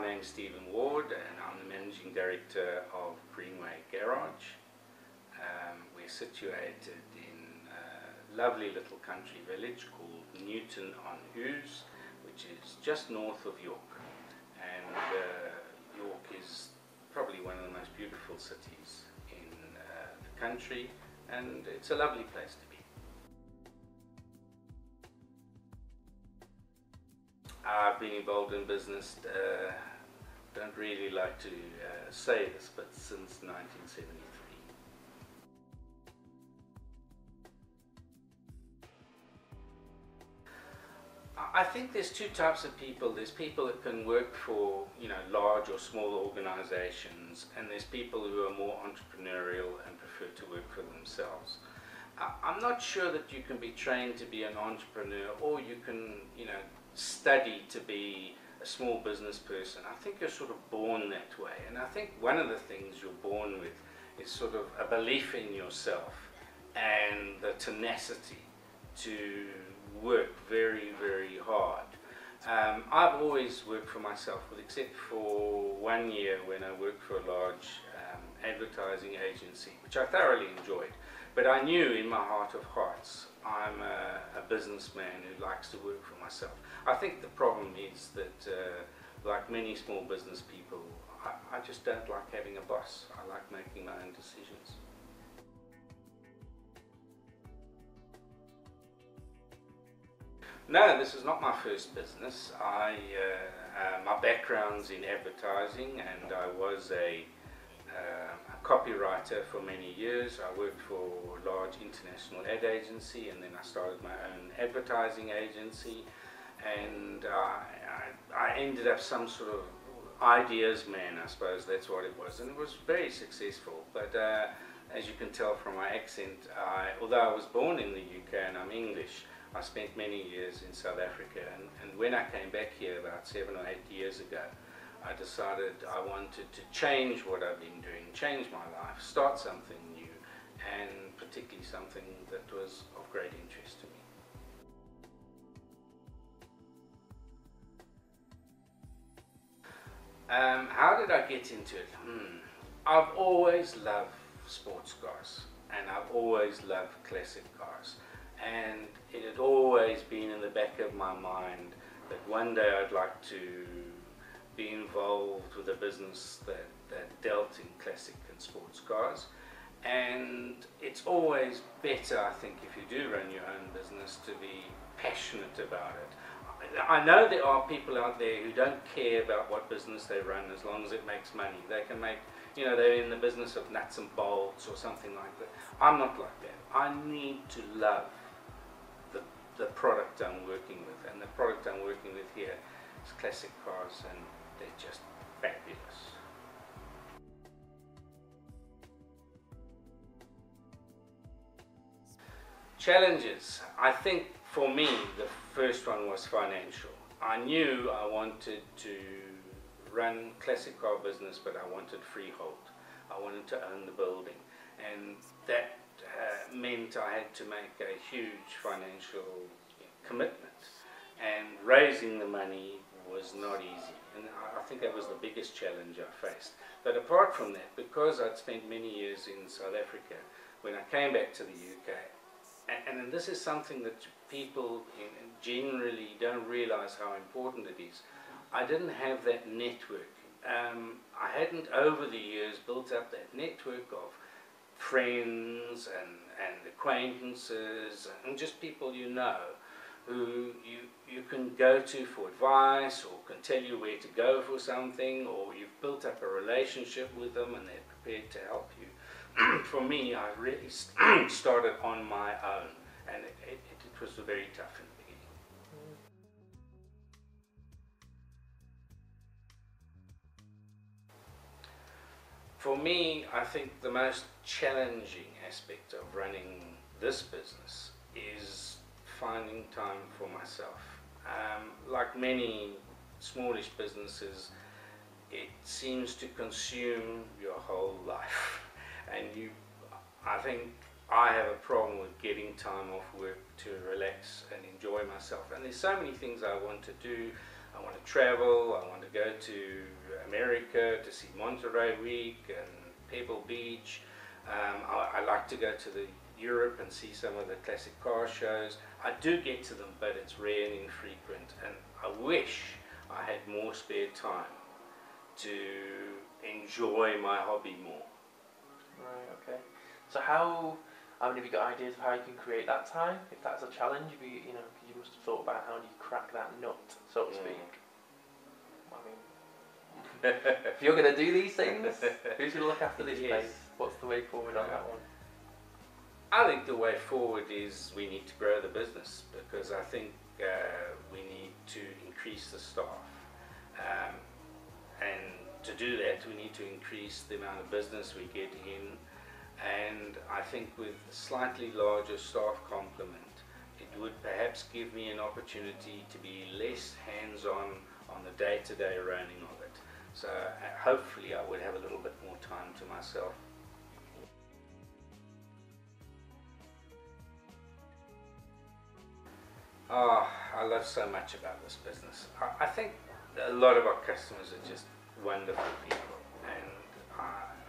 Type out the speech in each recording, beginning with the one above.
My name's Stephen Ward and I'm the Managing Director of Greenway Garage. We're situated in a lovely little country village called Newton on Ouse, which is just north of York. And York is probably one of the most beautiful cities in the country, and it's a lovely place to be. I've been involved in business, don't really like to say this, but since 1973. I think there's two types of people. There's people that can work for, large or small organizations, and there's people who are more entrepreneurial and prefer to work for themselves. I'm not sure that you can be trained to be an entrepreneur, or you can, study to be a small business person. I think you're sort of born that way, and I think one of the things you're born with is sort of a belief in yourself and the tenacity to work very, very hard. I've always worked for myself, except for 1 year when I worked for a large advertising agency, which I thoroughly enjoyed. But I knew in my heart of hearts I'm a businessman who likes to work for myself. I think the problem is that, like many small business people, I just don't like having a boss. I like making my own decisions. No, this is not my first business. My background's in advertising, and I was a copywriter for many years. I worked for a large international ad agency, and then I started my own advertising agency, and I ended up some sort of ideas man, I suppose that's what it was, and it was very successful. But as you can tell from my accent, although I was born in the UK and I'm English, I spent many years in South Africa, and when I came back here about 7 or 8 years ago, I decided I wanted to change what I've been doing, change my life, start something new, and particularly something that was of great interest to me. How did I get into it? I've always loved sports cars, and I've always loved classic cars, and it had always been in the back of my mind that one day I'd like to be involved with a business that dealt in classic and sports cars. And it's always better, I think, if you do run your own business, to be passionate about it. I know there are people out there who don't care about what business they run as long as it makes money. They can make, they're in the business of nuts and bolts or something like that. I'm not like that. I need to love the product I'm working with, and the product I'm working with here is classic cars, and they're just fabulous. Challenges. I think for me the first one was financial. I knew I wanted to run classic car business, but I wanted freehold. I wanted to own the building, and that meant I had to make a huge financial commitment, and raising the money was not easy, and I think that was the biggest challenge I faced. But apart from that, because I'd spent many years in South Africa, when I came back to the UK, and this is something that people generally don't realize how important it is, I didn't have that network. I hadn't over the years built up that network of friends and acquaintances and just people who you can go to for advice, or can tell you where to go for something, or you've built up a relationship with them and they're prepared to help you. For me, I really started on my own, and it was very tough in the beginning. For me, I think the most challenging aspect of running this business is finding time for myself. Like many smallish businesses, it seems to consume your whole life, and I think I have a problem with getting time off work to relax and enjoy myself. And there's so many things I want to do. I I want to travel, I want to go to America to see Monterey Week and Pebble Beach. I like to go to Europe and see some of the classic car shows. I do get to them, but it's rare and infrequent, and I wish I had more spare time to enjoy my hobby more. Right, okay. So have you got ideas of how you can create that time? If that's a challenge, you must have thought about how do you crack that nut, so to speak. I mean, if you're going to do these things, who's going to look after this place? What's the way forward on that one? I think the way forward is we need to grow the business, because I think we need to increase the staff. And to do that, we need to increase the amount of business we get in. And I think with a slightly larger staff complement, it would perhaps give me an opportunity to be less hands-on on the day-to-day running of it. So hopefully I would have a little bit more time to myself. Oh, I love so much about this business. I think a lot of our customers are just wonderful people, and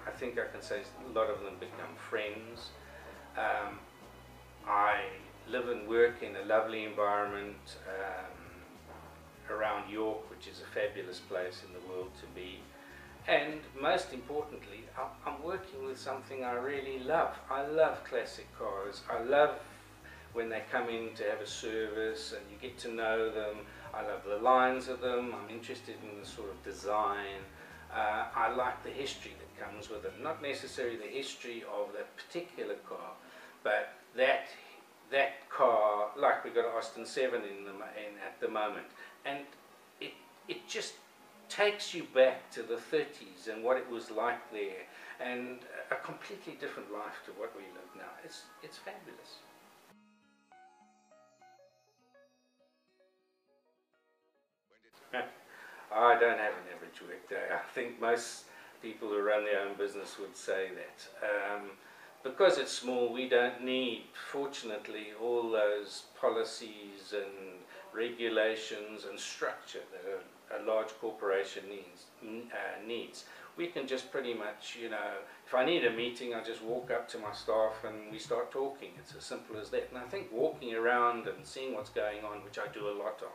I think I can say a lot of them become friends. I live and work in a lovely environment around York, which is a fabulous place in the world to be. And most importantly, I'm working with something I really love. I love classic cars. I love when they come in to have a service and you get to know them. I love the lines of them. I'm interested in the sort of design. I like the history that comes with it. Not necessarily the history of that particular car, but that car, like we've got an Austin 7 in at the moment, and it just takes you back to the 30s and what it was like there, and a completely different life to what we live now. It's fabulous. I don't have an average work day. I think most people who run their own business would say that. Because it's small, we don't need, fortunately, all those policies and regulations and structure that a large corporation needs. We can just pretty much, if I need a meeting, I just walk up to my staff and we start talking. It's as simple as that. And I think walking around and seeing what's going on, which I do a lot of,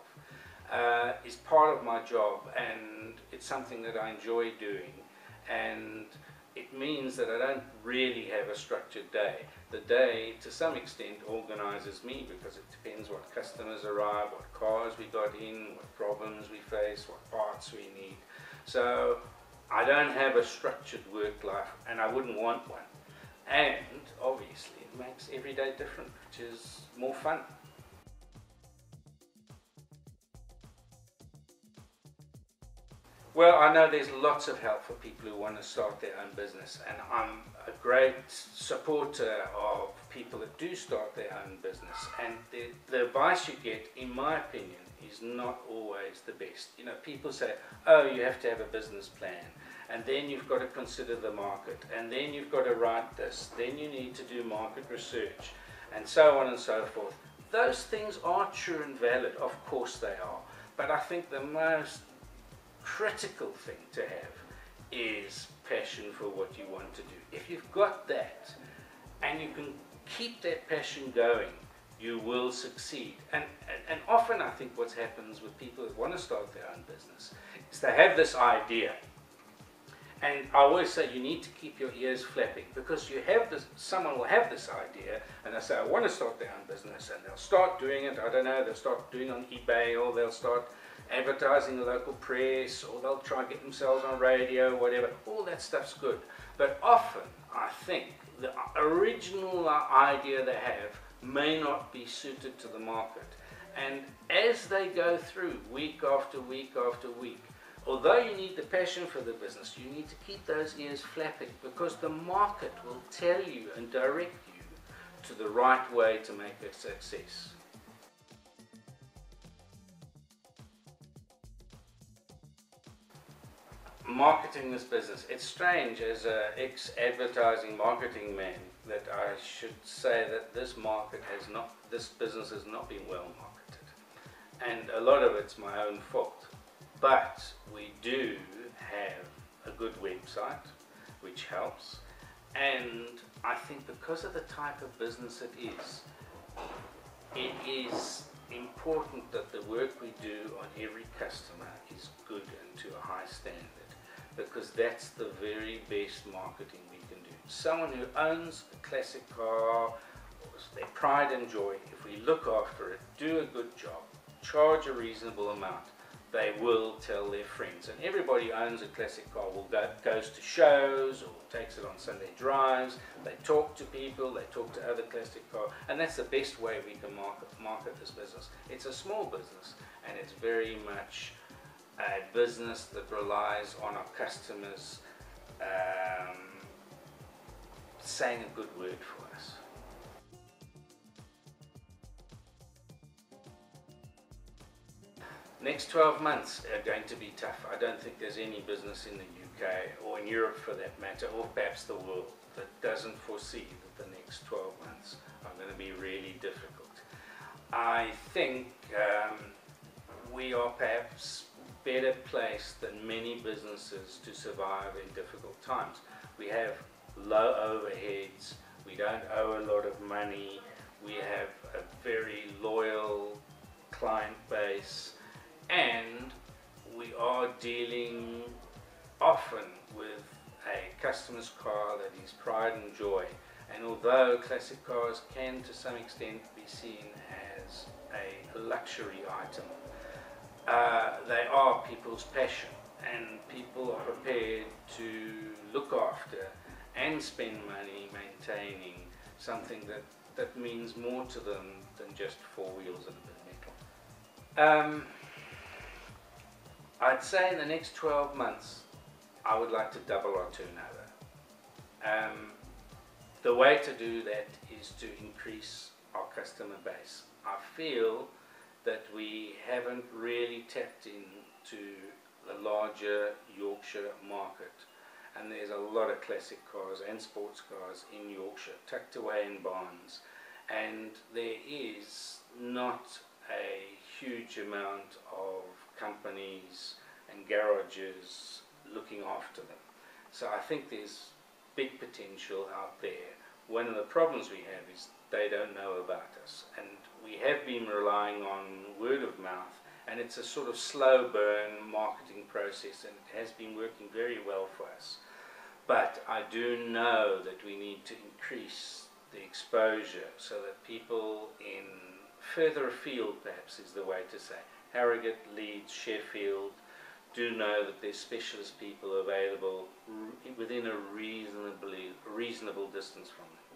is part of my job, and it's something that I enjoy doing, and it means that I don't really have a structured day. The day, to some extent, organizes me, because it depends what customers arrive, what cars we got in, what problems we face, what parts we need. So I don't have a structured work life, and I wouldn't want one. And obviously it makes every day different, which is more fun. Well, I know there's lots of help for people who want to start their own business, and I'm a great supporter of people that do start their own business, and the advice you get, in my opinion, is not always the best. People say, oh, you have to have a business plan, and then you've got to consider the market, and then you've got to write this, then you need to do market research, and so on and so forth. Those things are true and valid, of course they are, but I think the most critical thing to have is passion for what you want to do. If you've got that and you can keep that passion going, you will succeed. And often I think what happens with people that want to start their own business is they have this idea, and I always say you need to keep your ears flapping, because you have this, someone will have this idea and they say, I want to start their own business, and they'll start doing it, I don't know, they'll start doing it on eBay, or they'll start advertising the local press, or they'll try and get themselves on radio, whatever. All that stuff's good, but often I think the original idea they have may not be suited to the market, and as they go through week after week after week, although you need the passion for the business, you need to keep those ears flapping, because the market will tell you and direct you to the right way to make a success. Marketing this business, it's strange as an ex-advertising marketing man that I should say that this business has not been well marketed, and a lot of it's my own fault. but we do have a good website, which helps. And I think because of the type of business it is important that the work we do on every customer is good and to a high standard, because that's the very best marketing we can do. Someone who owns a classic car, their pride and joy, if we look after it, do a good job, charge a reasonable amount, they will tell their friends. And everybody who owns a classic car goes to shows or takes it on Sunday drives. They talk to people, they talk to other classic cars, and that's the best way we can market this business. It's a small business, and it's very much a business that relies on our customers saying a good word for us. Next 12 months are going to be tough. I don't think there's any business in the UK, or in Europe for that matter, or perhaps the world, that doesn't foresee that the next 12 months are going to be really difficult. I think we are perhaps better placed than many businesses to survive in difficult times. We have low overheads, we don't owe a lot of money, we have a very loyal client base, and we are dealing often with a customer's car that is pride and joy. And although classic cars can to some extent be seen as a luxury item, they are people's passion, and people are prepared to look after and spend money maintaining something that means more to them than just four wheels and a bit of metal. I'd say in the next 12 months I would like to double our turnover. The way to do that is to increase our customer base. I feel that we haven't really tapped into the larger Yorkshire market, and there's a lot of classic cars and sports cars in Yorkshire tucked away in barns, and there is not a huge amount of companies and garages looking after them. So I think there's big potential out there. One of the problems we have is they don't know about us, and we have been relying on word of mouth, and it's a sort of slow burn marketing process, and it has been working very well for us. But I do know that we need to increase the exposure so that people in further afield, perhaps is the way to say, Harrogate, Leeds, Sheffield, do know that there's specialist people available within a reasonable distance from them.